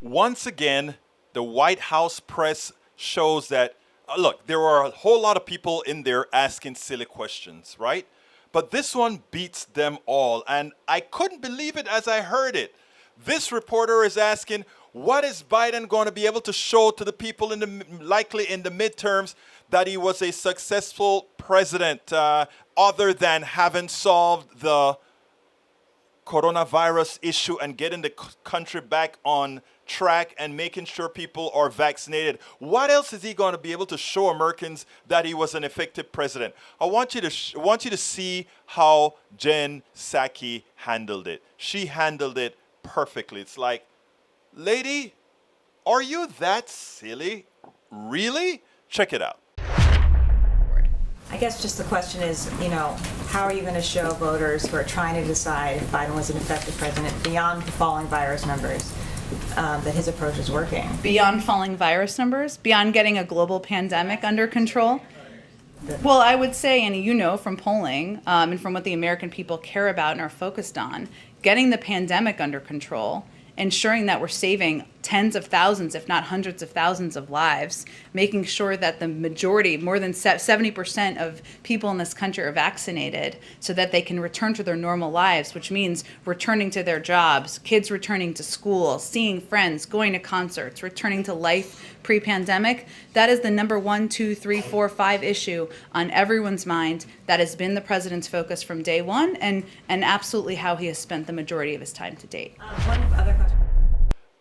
Once again, the White House press shows that, look, there are a whole lot of people in there asking silly questions, right? But this one beats them all. And I couldn't believe it as I heard it. This reporter is asking, what is Biden going to be able to show to the people likely in the midterms that he was a successful president, other than having solved the coronavirus issue and getting the country back on track and making sure people are vaccinated? What else is he going to be able to show Americans that he was an effective president? I want you to see how Jen Psaki handled it. She handled it perfectly. It's like, lady, are you that silly? Really? Check it out. I guess just the question is, how are you going to show voters who are trying to decide if Biden was an effective president beyond the falling virus numbers that his approach is working? Beyond falling virus numbers? Beyond getting a global pandemic under control? Well, I would say, and from polling and from what the American people care about and are focused on, getting the pandemic under control, ensuring that we're saving tens of thousands, if not hundreds of thousands of lives, making sure that the majority, more than 70% of people in this country are vaccinated so that they can return to their normal lives, which means returning to their jobs, kids returning to school, seeing friends, going to concerts, returning to life pre-pandemic. That is the number 1, 2, 3, 4, 5 issue on everyone's mind. That has been the president's focus from day one, and absolutely how he has spent the majority of his time to date. One other question.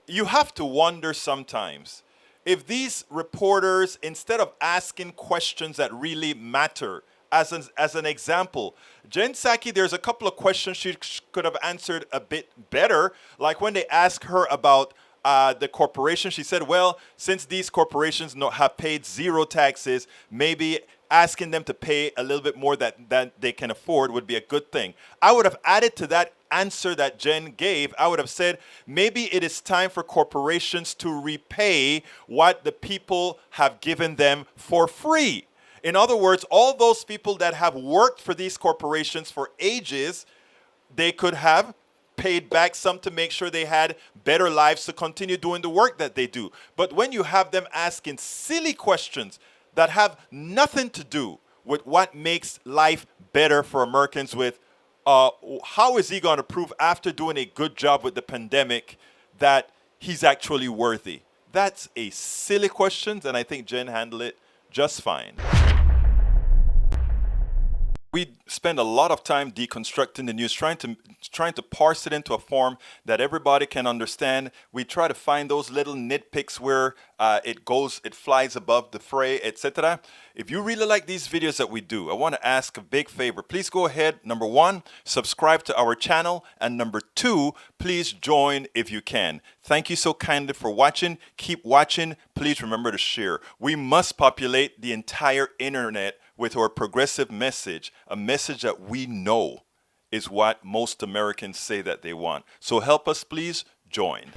You have to wonder sometimes if these reporters, instead of asking questions that really matter, as an example, Jen Psaki, there's a couple of questions she could have answered a bit better. Like when they asked her about the corporation, she said, well, since these corporations have paid zero taxes, maybe asking them to pay a little bit more than they can afford would be a good thing. I would have added to that answer that Jen gave, I would have said, maybe it is time for corporations to repay what the people have given them for free. In other words, all those people that have worked for these corporations for ages, they could have paid back some to make sure they had better lives to continue doing the work that they do. But when you have them asking silly questions that have nothing to do with what makes life better for Americans, with how is he going to prove after doing a good job with the pandemic that he's actually worthy? That's a silly question, and I think Jen handled it just fine. We spend a lot of time deconstructing the news, trying to parse it into a form that everybody can understand. We try to find those little nitpicks where it flies above the fray, etc. If you really like these videos that we do, I want to ask a big favor. Please go ahead. Number 1, subscribe to our channel. And number 2, please join if you can. Thank you so kindly for watching. Keep watching. Please remember to share. We must populate the entire internet with our progressive message, a message that we know is what most Americans say that they want. So help us, please join.